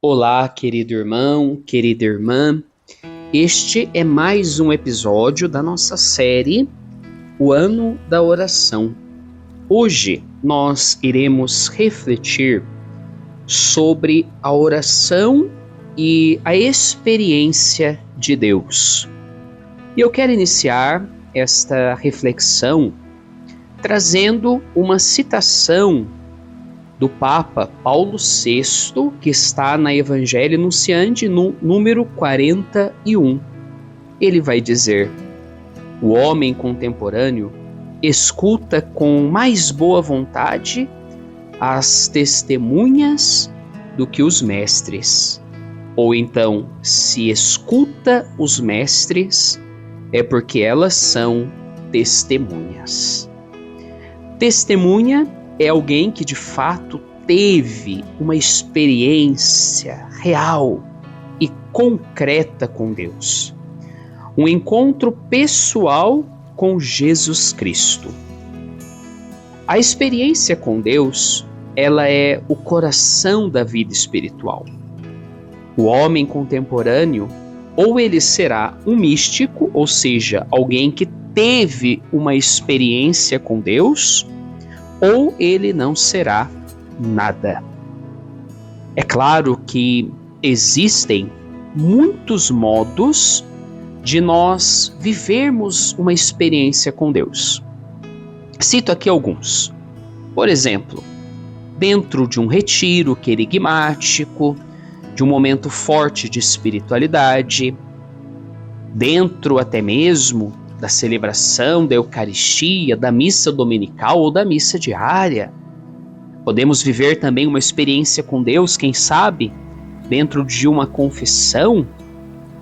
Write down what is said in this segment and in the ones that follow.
Olá, querido irmão, querida irmã. Este é mais um episódio da nossa série O Ano da Oração. Hoje nós iremos refletir sobre a oração e a experiência de Deus. E eu quero iniciar esta reflexão trazendo uma citação do Papa Paulo VI, que está na Evangelho Nunciandi, no número 41. Ele vai dizer: o homem contemporâneo escuta com mais boa vontade as testemunhas do que os mestres. Ou então, se escuta os mestres, é porque elas são testemunhas. Testemunha é alguém que de fato teve uma experiência real e concreta com Deus. Um encontro pessoal com Jesus Cristo. A experiência com Deus, ela é o coração da vida espiritual. O homem contemporâneo, ou ele será um místico, ou seja, alguém que teve uma experiência com Deus, ou ele não será nada. É claro que existem muitos modos de nós vivermos uma experiência com Deus. Cito aqui alguns. Por exemplo, dentro de um retiro querigmático, de um momento forte de espiritualidade, dentro até mesmo da celebração da Eucaristia, da missa dominical ou da missa diária. Podemos viver também uma experiência com Deus, quem sabe, dentro de uma confissão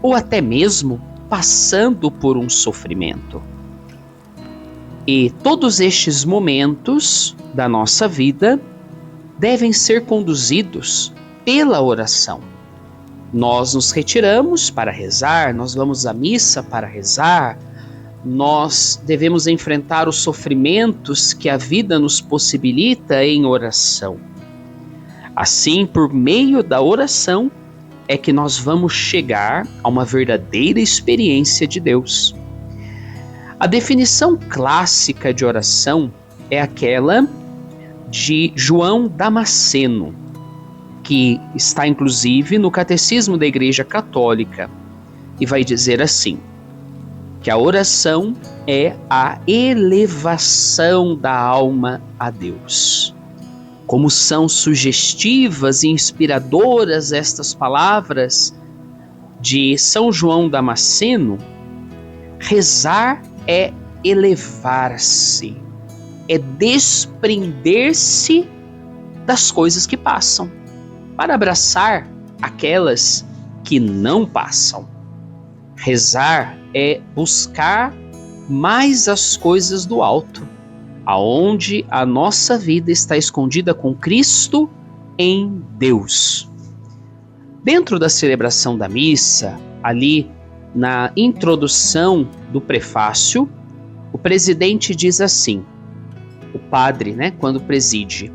ou até mesmo passando por um sofrimento. E todos estes momentos da nossa vida devem ser conduzidos pela oração. Nós nos retiramos para rezar, nós vamos à missa para rezar, nós devemos enfrentar os sofrimentos que a vida nos possibilita em oração. Assim, por meio da oração, é que nós vamos chegar a uma verdadeira experiência de Deus. A definição clássica de oração é aquela de João Damasceno, que está inclusive no Catecismo da Igreja Católica, e vai dizer assim: que a oração é a elevação da alma a Deus. Como são sugestivas e inspiradoras estas palavras de São João Damasceno, rezar é elevar-se, é desprender-se das coisas que passam, para abraçar aquelas que não passam. Rezar é buscar mais as coisas do alto, aonde a nossa vida está escondida com Cristo em Deus. Dentro da celebração da missa, ali na introdução do prefácio, o presidente diz assim, o padre, quando preside: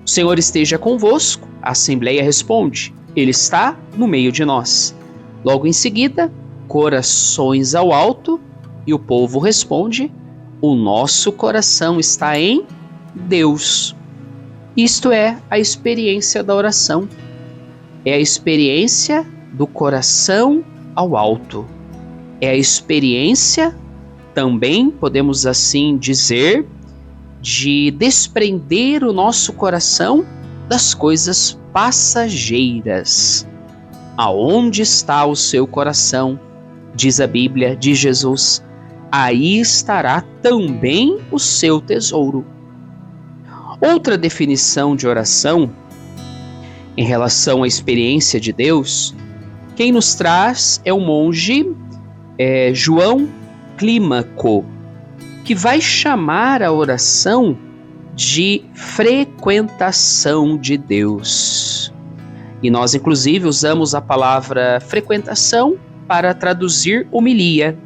o Senhor esteja convosco. A Assembleia responde: Ele está no meio de nós. Logo em seguida, corações ao alto, e o povo responde: o nosso coração está em Deus. Isto é a experiência da oração. É a experiência do coração ao alto. É a experiência, também podemos assim dizer, de desprender o nosso coração das coisas passageiras. Aonde está o seu coração? Diz a Bíblia, diz Jesus, aí estará também o seu tesouro. Outra definição de oração, em relação à experiência de Deus, quem nos traz é o monge João Clímaco, que vai chamar a oração de frequentação de Deus. E nós, inclusive, usamos a palavra frequentação para traduzir homilia,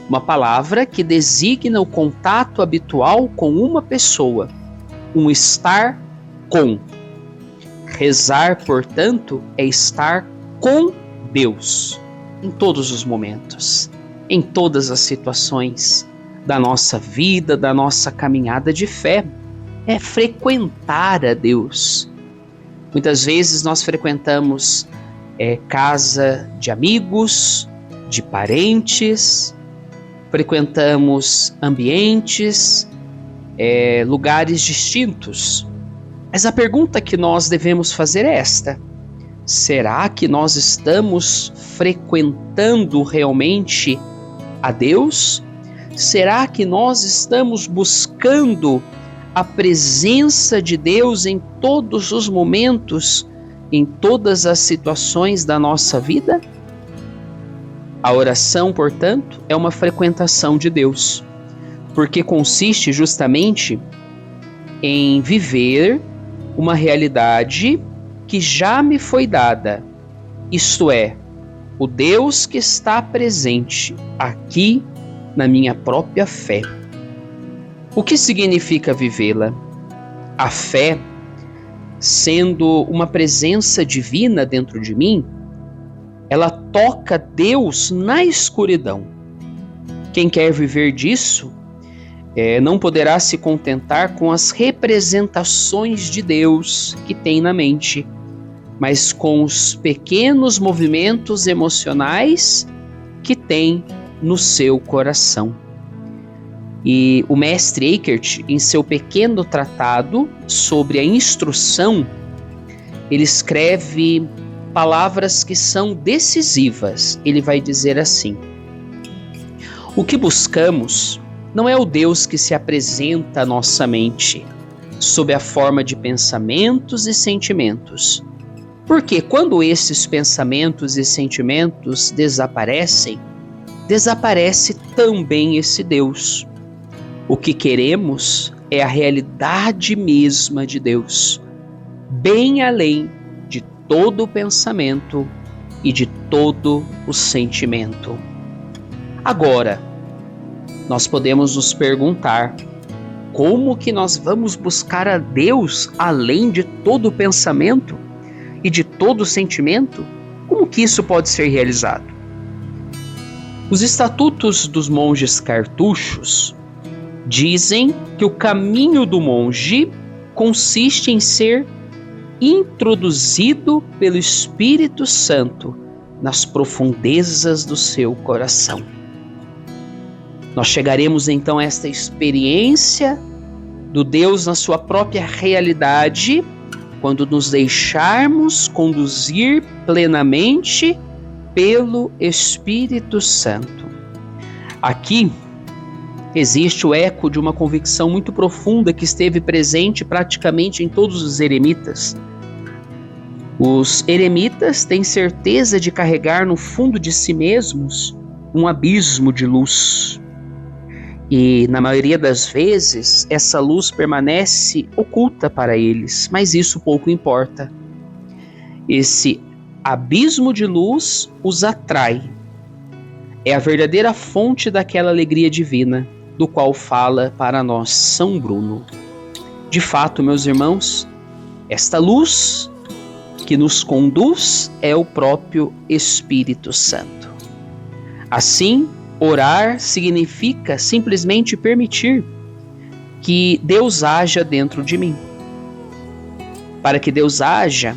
uma palavra que designa o contato habitual com uma pessoa, um estar com. Rezar, portanto, é estar com Deus em todos os momentos, em todas as situações da nossa vida, da nossa caminhada de fé. É frequentar a Deus. Muitas vezes nós frequentamos casa de amigos, de parentes, frequentamos ambientes, lugares distintos. Mas a pergunta que nós devemos fazer é esta: será que nós estamos frequentando realmente a Deus? Será que nós estamos buscando a presença de Deus em todos os momentos, em todas as situações da nossa vida? A oração, portanto, é uma frequentação de Deus, porque consiste justamente em viver uma realidade que já me foi dada, isto é, o Deus que está presente aqui na minha própria fé. O que significa vivê-la? A fé, sendo uma presença divina dentro de mim, ela toca Deus na escuridão. Quem quer viver disso não poderá se contentar com as representações de Deus que tem na mente, mas com os pequenos movimentos emocionais que tem no seu coração. E o mestre Eckhart, em seu pequeno tratado sobre a instrução, ele escreve palavras que são decisivas. Ele vai dizer assim: o que buscamos não é o Deus que se apresenta à nossa mente sob a forma de pensamentos e sentimentos, porque quando esses pensamentos e sentimentos desaparecem, desaparece também esse Deus. O que queremos é a realidade mesma de Deus, bem além de todo o pensamento e de todo o sentimento. Agora, nós podemos nos perguntar: como que nós vamos buscar a Deus além de todo o pensamento e de todo o sentimento? Como que isso pode ser realizado? Os estatutos dos monges cartuchos dizem que o caminho do monge consiste em ser introduzido pelo Espírito Santo nas profundezas do seu coração. Nós chegaremos então a esta experiência do Deus na sua própria realidade quando nos deixarmos conduzir plenamente pelo Espírito Santo. Aqui existe o eco de uma convicção muito profunda que esteve presente praticamente em todos os eremitas. Os eremitas têm certeza de carregar no fundo de si mesmos um abismo de luz. E, na maioria das vezes, essa luz permanece oculta para eles, mas isso pouco importa. Esse abismo de luz os atrai. É a verdadeira fonte daquela alegria divina, do qual fala para nós São Bruno. De fato, meus irmãos, esta luz que nos conduz é o próprio Espírito Santo. Assim, orar significa simplesmente permitir que Deus haja dentro de mim. Para que Deus haja,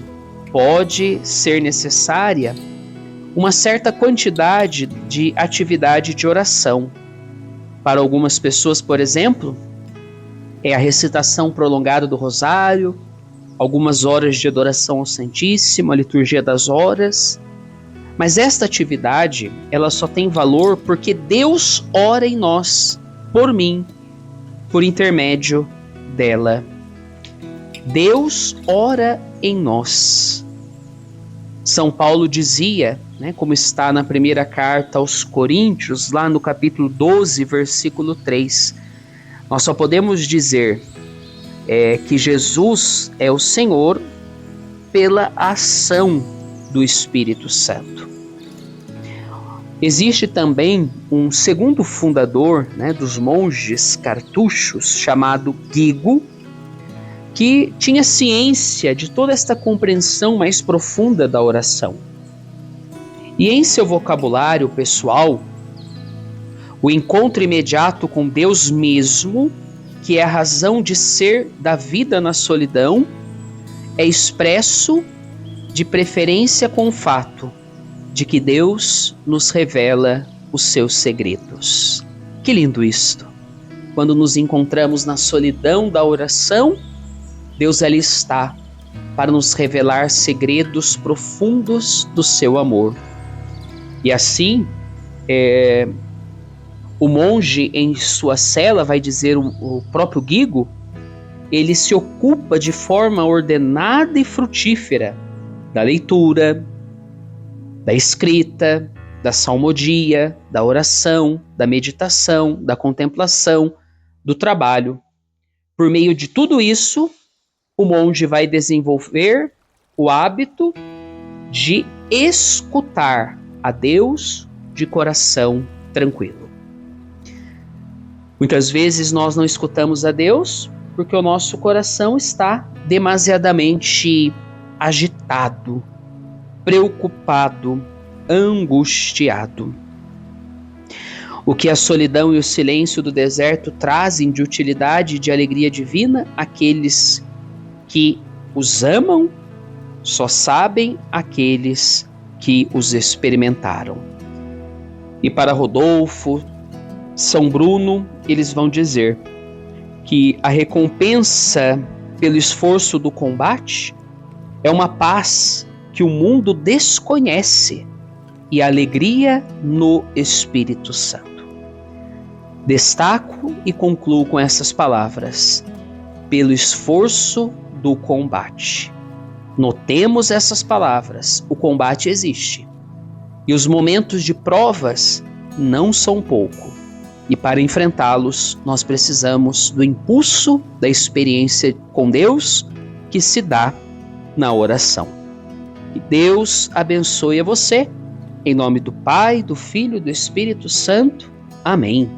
pode ser necessária uma certa quantidade de atividade de oração. Para algumas pessoas, por exemplo, é a recitação prolongada do rosário, algumas horas de adoração ao Santíssimo, a liturgia das horas. Mas esta atividade, ela só tem valor porque Deus ora em nós, por mim, por intermédio dela. Deus ora em nós. São Paulo dizia, como está na primeira carta aos Coríntios, lá no capítulo 12, versículo 3, nós só podemos dizer que Jesus é o Senhor pela ação do Espírito Santo. Existe também um segundo fundador dos monges cartuchos, chamado Guigo, que tinha ciência de toda esta compreensão mais profunda da oração. E em seu vocabulário pessoal, o encontro imediato com Deus mesmo, que é a razão de ser da vida na solidão, é expresso de preferência com o fato de que Deus nos revela os seus segredos. Que lindo isto! Quando nos encontramos na solidão da oração, Deus ali está para nos revelar segredos profundos do seu amor. E assim, o monge em sua cela, vai dizer o próprio Guigo, ele se ocupa de forma ordenada e frutífera da leitura, da escrita, da salmodia, da oração, da meditação, da contemplação, do trabalho. Por meio de tudo isso, o monge vai desenvolver o hábito de escutar a Deus de coração tranquilo. Muitas vezes nós não escutamos a Deus porque o nosso coração está demasiadamente agitado, preocupado, angustiado. O que a solidão e o silêncio do deserto trazem de utilidade e de alegria divina, aqueles que os amam só sabem aqueles que os experimentaram. E para Rodolfo, São Bruno, eles vão dizer que a recompensa pelo esforço do combate é uma paz que o mundo desconhece e alegria no Espírito Santo. Destaco e concluo com essas palavras: pelo esforço do combate. Notemos essas palavras: o combate existe. E os momentos de provas não são pouco. E para enfrentá-los, nós precisamos do impulso da experiência com Deus que se dá na oração. Que Deus abençoe a você. Em nome do Pai, do Filho e do Espírito Santo. Amém.